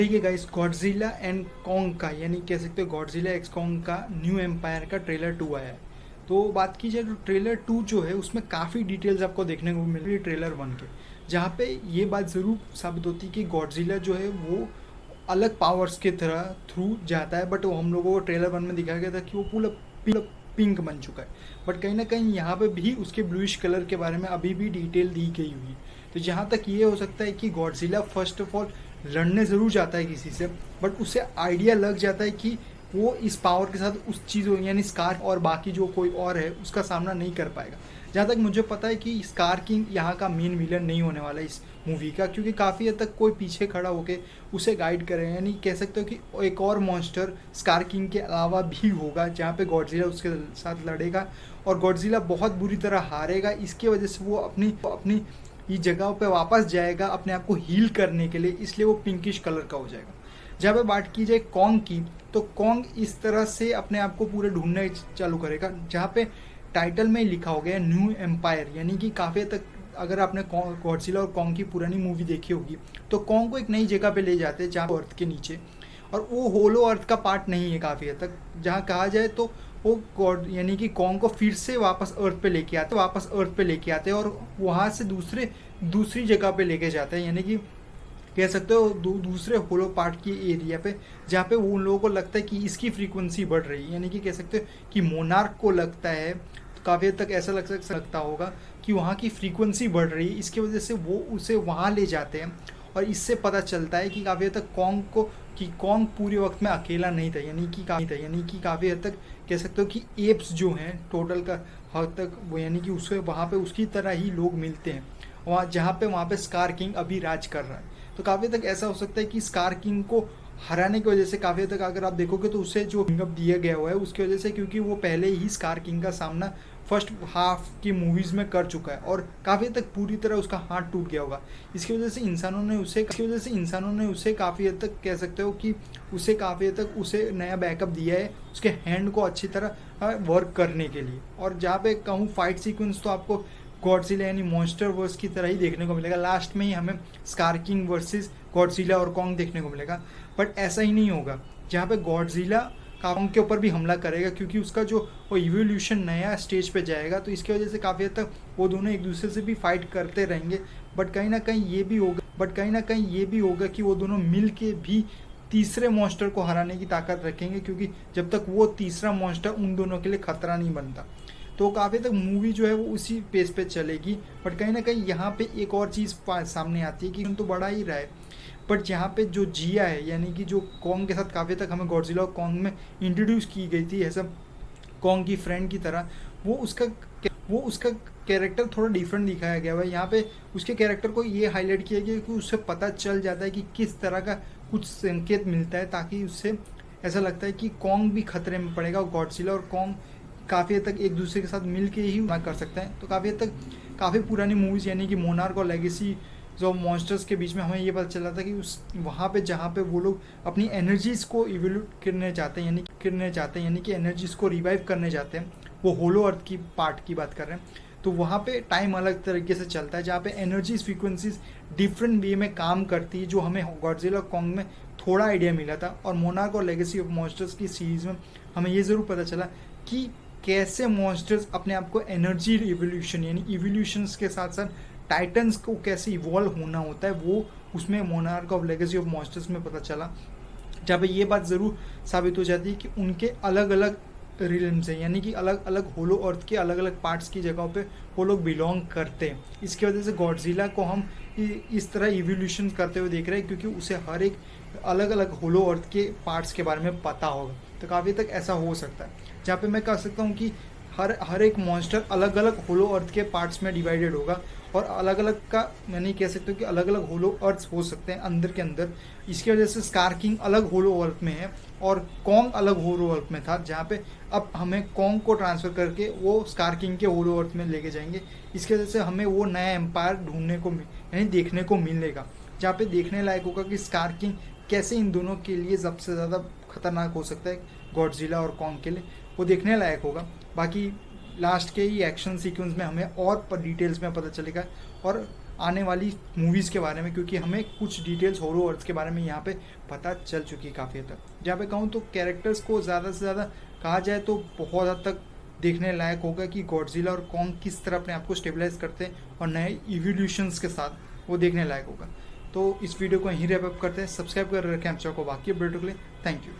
ठीक है guys, Godzilla and Kong का यानी कह सकते हो गॉडजिला एक्स कॉन्ग का न्यू एम्पायर का ट्रेलर 2 आया है। तो बात की जाए तो ट्रेलर 2 जो है उसमें काफ़ी डिटेल्स आपको देखने को मिल रही है ट्रेलर 1 के, जहाँ पे ये बात ज़रूर साबित होती है कि गॉडजिला जो है वो अलग पावर्स के तरह थ्रू जाता है। बट वो हम लोगों को ट्रेलर 1 में दिखाया गया था कि वो पूरा पिंक बन चुका है। बट कहीं ना कहीं यहाँ पे भी उसके ब्लूइश कलर के बारे में अभी भी डिटेल दी गई हुई है। तो जहाँ तक ये हो सकता है कि गॉडजिला फर्स्ट ऑफ ऑल लड़ने ज़रूर जाता है किसी से, बट उसे आइडिया लग जाता है कि वो इस पावर के साथ उस चीज़ यानी स्कार और बाकी जो कोई और है उसका सामना नहीं कर पाएगा। जहाँ तक मुझे पता है कि स्कार किंग यहाँ का मेन विलन नहीं होने वाला इस मूवी का, क्योंकि काफ़ी हद तक कोई पीछे खड़ा होकर उसे गाइड करे, यानी कह सकते हो कि एक और मॉन्स्टर स्कार किंग के अलावा भी होगा जहाँ पे गॉडजिला उसके साथ लड़ेगा और गॉडजिला बहुत बुरी तरह हारेगा। इसकी वजह से वो अपनी अपनी ये जगह पे वापस जाएगा अपने आप को हील करने के लिए, इसलिए वो पिंकिश कलर का हो जाएगा। जहाँ पे बात की जाए कॉन्ग की, तो कॉन्ग इस तरह से अपने आप को पूरे ढूंढने चालू करेगा, जहाँ पे टाइटल में लिखा हो गया न्यू एम्पायर, यानी कि काफ़ी तक अगर आपने गॉडजिला और कॉन्ग की पुरानी मूवी देखी होगी तो कॉन्ग को एक नई जगह पे ले जाते हैं जहाँ अर्थ के नीचे, और वो होलो अर्थ का पार्ट नहीं है काफ़ी हद तक, जहाँ कहा जाए तो वो गॉड यानी कि कॉन्ग को फिर से वापस अर्थ पे लेके आते हैं और वहाँ से दूसरी जगह पे लेके जाते हैं, यानी कि कह सकते हो दूसरे होलो पार्ट की एरिया पे, जहाँ पे उन लोगों को लगता है कि इसकी फ्रीक्वेंसी बढ़ रही है, यानी कि कह सकते हो कि मोनार्क को लगता है, तो काफ़ी हद तक ऐसा लगता होगा कि वहाँ की फ्रीक्वेंसी बढ़ रही है, इसकी वजह से वो उसे वहाँ ले जाते हैं। और इससे पता चलता है कि काफ़ी हद तक कॉन्ग पूरे वक्त में अकेला नहीं था, यानी कि काफ़ी हद तक कह सकते हो कि एप्स जो हैं टोटल का हद तक वो, यानी कि उसे वहाँ पे उसकी तरह ही लोग मिलते हैं वहाँ पे स्कार किंग अभी राज कर रहा है। तो काफ़ी हद तक ऐसा हो सकता है कि स्कार किंग को हराने की वजह से काफ़ी हद तक अगर आप देखोगे तो उसे जो किंग अप दिया गया हुआ है उसकी वजह से, क्योंकि वो पहले ही स्कार किंग का सामना फर्स्ट हाफ की मूवीज़ में कर चुका है और काफ़ी हद तक पूरी तरह उसका हाथ टूट गया होगा। इसकी वजह से इंसानों ने उसे काफ़ी हद तक कह सकते हो कि उसे नया बैकअप दिया है उसके हैंड को अच्छी तरह वर्क करने के लिए। और जहाँ पे कहूँ फाइट सीक्वेंस तो आपको गॉडजिला यानी मॉन्स्टर वर्स की तरह ही देखने को मिलेगा। लास्ट में ही हमें स्कार किंग वर्सेस गॉडजिला और कॉन्ग देखने को मिलेगा, बट ऐसा ही नहीं होगा जहाँ पे गॉडजिला कॉन्ग के ऊपर भी हमला करेगा, क्योंकि उसका जो वो इवोल्यूशन नया स्टेज पे जाएगा, तो इसकी वजह से काफ़ी हद तक वो दोनों एक दूसरे से भी फाइट करते रहेंगे। बट कहीं ना कहीं ये भी होगा कि वो दोनों मिल के भी तीसरे मॉन्स्टर को हराने की ताकत रखेंगे, क्योंकि जब तक वो तीसरा मॉन्स्टर उन दोनों के लिए खतरा नहीं बनता। तो काफ़ी तक मूवी जो है वो उसी पेस पे चलेगी। बट कहीं ना कहीं यहाँ पे एक और चीज़ सामने आती है कि तो बड़ा ही रहा है, बट यहाँ पे जो जिया है यानी कि जो कॉन्ग के साथ काफ़ी तक हमें गॉडजिला और कॉन्ग में इंट्रोड्यूस की गई थी ऐसा कॉन्ग की फ्रेंड की तरह, वो उसका कैरेक्टर थोड़ा डिफरेंट दिखाया गया है। यहाँ पे उसके कैरेक्टर को ये हाईलाइट किया गया कि उससे पता चल जाता है कि किस तरह का कुछ संकेत मिलता है, ताकि उससे ऐसा लगता है कि कॉन्ग भी खतरे में पड़ेगा और गॉडजिला और कॉन्ग काफ़ी हद तक एक दूसरे के साथ मिल के ही कर सकते हैं। तो काफ़ी हद तक काफ़ी पुरानी मूवीज़ यानी कि मोनार्क और लेगेसी जो मॉन्स्टर्स के बीच में हमें ये पता चला था कि उस वहाँ पे जहाँ पे वो लोग अपनी एनर्जीज़ को इवोल्यूट करने चाहते हैं यानी कि एनर्जीज़ को रिवाइव करने जाते हैं, वो होलो अर्थ की पार्ट की बात कर रहे हैं। तो वहाँ पे टाइम अलग तरीके से चलता है, जहाँ पे एनर्जीज फ्रीक्वेंसीज डिफरेंट वे में काम करती है, जो हमें गॉडजिला और कॉन्ग में थोड़ा आइडिया मिला था। और मोनार्क और लेगेसी ऑफ मॉन्स्टर्स की सीरीज़ में हमें ये ज़रूर पता चला कि कैसे मॉन्स्टर्स अपने आप को एनर्जी इवोल्यूशन यानी इवोल्यूशंस के साथ साथ टाइटन्स को कैसे इवॉल्व होना होता है, वो उसमें monarch of legacy of monsters में पता चला। जहाँ पे ये बात ज़रूर साबित हो जाती है कि उनके अलग अलग रिलम्स हैं, यानी कि अलग अलग होलो अर्थ के अलग अलग पार्ट्स की जगहों पे वो लोग बिलोंग करते हैं। इसकी वजह से गॉडजिला को हम इस तरह इवोल्यूशन करते हुए देख रहे हैं, क्योंकि उसे हर एक अलग अलग होलो अर्थ के पार्ट्स के बारे में पता होगा। तो काफ़ी तक ऐसा हो सकता है, जहाँ पे मैं कह सकता हूँ कि हर एक मॉन्स्टर अलग अलग होलो अर्थ के पार्ट्स में डिवाइडेड होगा और अलग अलग का मैंने कह सकता हूँ कि अलग अलग होलो अर्थ हो सकते हैं अंदर के अंदर। इसकी वजह से स्कार किंग अलग होलो अर्थ में है और कॉन्ग अलग होलो अर्थ में था, जहाँ पे अब हमें कॉन्ग को ट्रांसफ़र करके वो स्कार किंग के होलो अर्थ में लेके जाएंगे। इसकी वजह से हमें वो नया एम्पायर ढूंढने को यानी देखने को मिलेगा, जहाँ पे देखने लायक होगा कि स्कार किंग कैसे इन दोनों के लिए सबसे ज़्यादा खतरनाक हो सकता है, गॉडजिला और कॉन्ग के लिए, वो देखने लायक होगा। बाकी लास्ट के ही एक्शन सीक्वेंस में हमें और डिटेल्स में पता चलेगा और आने वाली मूवीज़ के बारे में, क्योंकि हमें कुछ डिटेल्स हॉरर के बारे में यहाँ पे पता चल चुकी है काफ़ी हद तक। जहाँ पे कहूँ तो कैरेक्टर्स को ज़्यादा से ज़्यादा कहा जाए तो बहुत हद तक देखने लायक होगा कि गॉडजिला और कॉन्ग किस तरह अपने आप को स्टेबलाइज करते हैं और नए इवोल्यूशंस के साथ वो देखने लायक होगा। तो इस वीडियो को यहीं रैप अप करते हैं। सब्सक्राइब कर रखें आप चैनल को बाकी अपडेटों के लिए। Thank you.